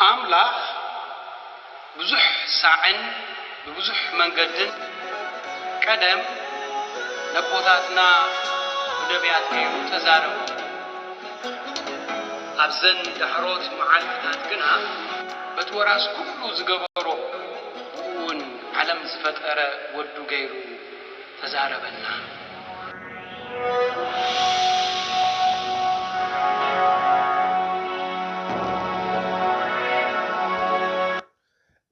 أملاخ بزح ساعن ببزح منقدن قدم نبوتاتنا ودبيات كيرو تزارو أبزن دحروت معالفتات قنا بتوراس كله زقبرو ون علم زفتر ودو غيرو تزاربنا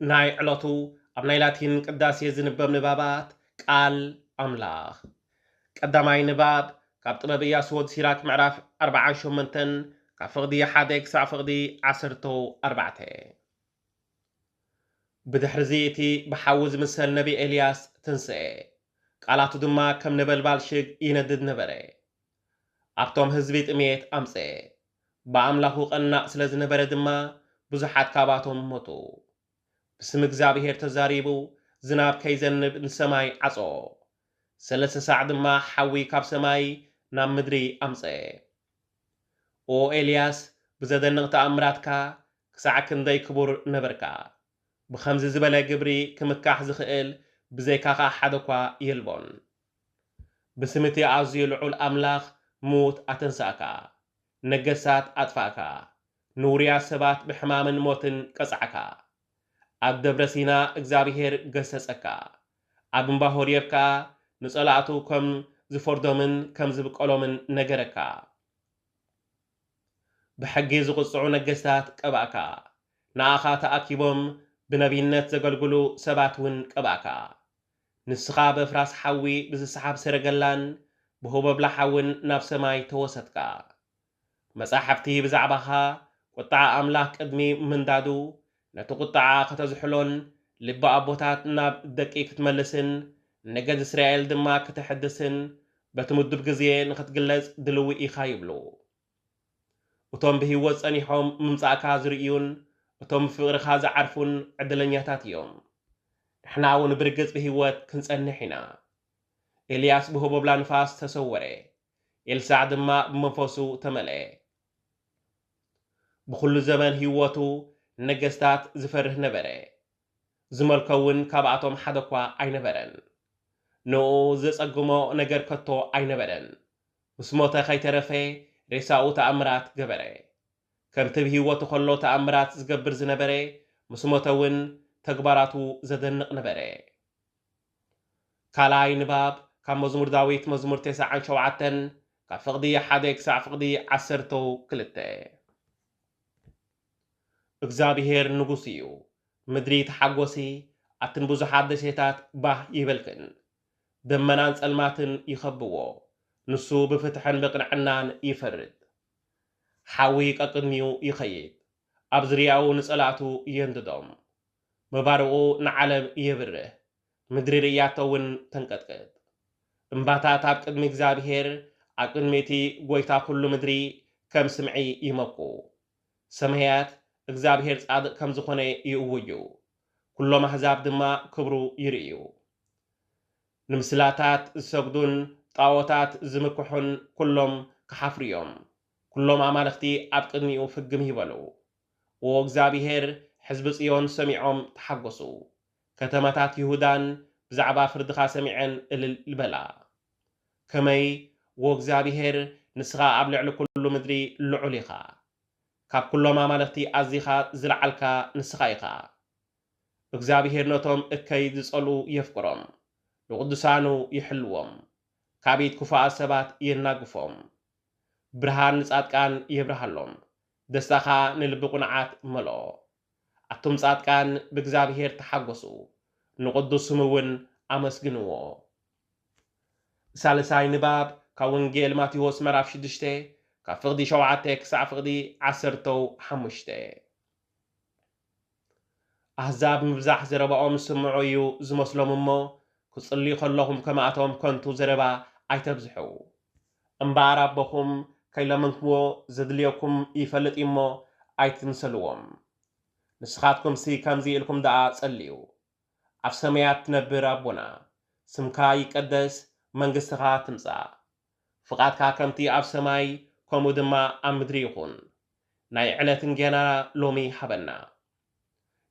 ناي علطو أبناي لاتين قداسي زنبب نبابات قال أملاخ قداماي نباب كاب طببيا سود سيراك معراف 48 كاب فقدي حادك ساع فقدي 14 بدحرزيتي بحاوز مسل نبي إلياس تنسئ قالاتو دما كم نبلبال شق يندد نبري أبتوم هزبيت أميت أمسئ بأملاخو قناق سلز نبري دما بزحات كاباتهم موتو بسم እግዚአብሔር ተዛሪቡ ዝናብ ከይዘንብ ንሰማይ ዓጾ ሰለስተ ሰዓት ድማ ሓዊ ካብ ሰማይ ናብ ምድሪ ኣምፀ ኦ ኤልያስ ብዘደንቕ ተኣምራትካ ክሳዕ ክንደይ ክቡር ነበርካ ብኸምዚ ዝበለ ግብሪ ክምካሕ ዝኽእል ብዘይካኻ ሓደ እኳ የልቦን ብስምቲ ኣዝዩ ልዑል ኣምላኽ ሙት ኣተንሳእካ ነገሳት ኣጥፋእካ ንውርያት ሰባት ብሕማምን ሞትን ቀጽዓካ ኣብ ደብረ ሲና እግዚአብሔር ገሰጸካ ኣብ እምባ ሆርየብካ ንጸላእቱ ከም ዝፈርዶምን ከም ዝብቀሎምን ነገረካ ብሕጊ ዝቕጽዑ ነገስታት ቀባእካ ንኣኻ ተኣኪቦም ብነቢይነት ዘገልግሉ ሰባት እውን ቀባእካ ንስኻ በፍራስ ሓዊ ብዝሰሓብ ሰረገላን ብሁበብላ ሓውን ናብ ሰማይ ተወሰትካ መጻሕፍቲ ብዛዕባኻ ቁጣዕ ኣምላኽ ቅድሚ ምንዳዱ ነቲ ቁጣዓ ከተዝሕሎን ልቢ ኣቦታት ናብ ደቂ ክትመልስን ነገድ እስራኤል ድማ ክትሕድስን በቲ ምዱብ ግዜ ንኽትግለጽ ድልዊ ኢኻ ይብሉ እቶም ብሂወት ጸኒሖም ምምጻእካ ዝርእዩን እቶም ፍቕርኻ ዝዓርፉን ዕድለኛታት እዮም ንሕና እውን ብርግጽ ብሂወት ክንጸንሕ ኢና ኤልያስ ብሁበብላ ንፋስ ተሰወረ ኤልሳዕ ድማ ብመንፈሱ ተመልአ ብኩሉ ዘመን ሂወቱ ነገስታት ዝፈርህ ነበረ ዝመልከውን ካብኣቶም ሓደ እኳ ኣይነበረን ንኡ ዘጸግሞ ነገር ከቶ ኣይነበረን ምስ ሞተ ከይተረፈ ሬሳኡ ተኣምራት ገበረ ከምቲ ብሂወቱ ከሎ ተኣምራት ዝገብር ዝነበረ ምስ ሞተ እውን ተግባራቱ ዘደንቕ ነበረ ካልኣይ ንባብ ካብ መዝሙር ዳዊት መዝሙር 97 ካብ ፍቕዲ 1 ክሳዕ ፍቕዲ 12 እግዚአብሔር ንጉስ እዩ ምድሪ ተሓጎሲ ኣትን ብዙሓት ደሴታት ባህ ይበልክን ደመናን ጸልማትን ይኸብዎ ንሱ ብፍትሕን ብቕንዕናን ይፈርድ ሓዊ ቀቅድሚኡ ይኸይድ ኣብ ዝርያኡ ንጸላእቱ የንድዶም መባርቑ ንዓለም የብርህ ምድሪ ርእያቶ እውን ተንቀጥቅጥ እምባታት ኣብ ቅድሚ እግዚአብሔር ኣብ ቅድሚቲ ጐይታ ኩሉ ምድሪ ከም ስምዒ ይመኩ ሰማያት እግዚአብሔር ጻድቅ ከም ዝኾነ ይእውዩ ኩሎም ኣሕዛብ ድማ ክብሩ ይርእዩ ንምስላታት ዝሰግዱን ጣዖታት ዝምክሑን ኩሎም ክሓፍሩ እዮም ኩሎም ኣማልኽቲ ኣብ ቅድሚኡ ፍግም ይበሉ ኦ እግዚአብሔር ሕዝቢ ጽዮን ሰሚዖም ተሓጐሱ ከተማታት ይሁዳን ብዛዕባ ፍርድኻ ሰሚዐን እልል ይበላ ከመይ ኦ እግዚአብሔር ንስኻ ኣብ ልዕሊ ኩሉ ምድሪ ልዑል ኢኻ ካብ ኩሎም ኣማልኽቲ ኣዚኻ ዝለዓልካ ንስኻ ኢኻ እግዚአብሔር ነቶም እከይ ዝጸልኡ የፍቅሮም ንቅዱሳኑ ይሕልዎም ካብ ኢድ ክፉኣት ሰባት የናግፎም ብርሃን ንጻድቃን የብርሃሎም ደስታኻ ንልቢ ቁንዓት መልኦ ኣቶም ጻድቃን ብእግዚአብሔር ተሓጐሱ ንቅዱስ ስሙ እውን ኣመስግንዎ ሳልሳይ ንባብ ካብ ወንጌል ማቴዎስ ምዕራፍ 6 ካብ ፍቕዲ 7 ክሳዕ ፍቕዲ 15 ኣሕዛብ ምብዛሕ ዘረባኦም ስምዑ እዩ ዝመስሎም እሞ ክጽልዩ ከለኹም ከማእቶም ከንቱ ዘረባ ኣይተብዝሑ እምበር ኣቦኹም ከይለመንክዎ ዘድልየኩም ይፈልጥ እሞ ኣይትምሰልዎም ንስኻትኩም ከምዚ ኢልኩም ደኣ ጸልዩ ኣብ ሰማያት ትነብር ኣቦና ስምካ ይቀደስ መንግሥትኻ ትምጻእ ፍቓድካ ከምቲ ኣብ ሰማይ ከምኡ ድማ ኣብ ምድሪ ይኹን ናይ ዕለት እንጀና ሎሚ ሃበና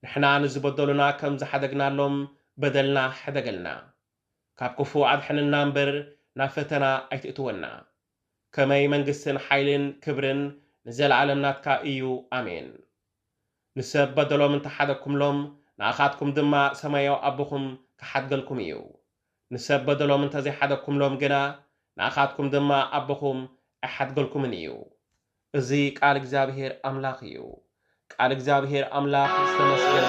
نحنا نزبدلنا كم زحدقنا لهم بدلنا حدقلنا كابكفو عدحننا نبر نافتنا ايتئتونا كما يمنقسن حيلن كبرن نزل عالمناتك ايو امين نسب بدلو من تحدكم لهم ناخاتكم دما سمايو ابوكم كحدقلكم ايو نسب بدلو من تزي حدكم لهم جنا ناخاتكم دما ابوكم احدقلكم ايو ازي قال እግዚአብሔር አምላክ እዩ ቃል እግዚአብሔር አምላክ ተመስገነ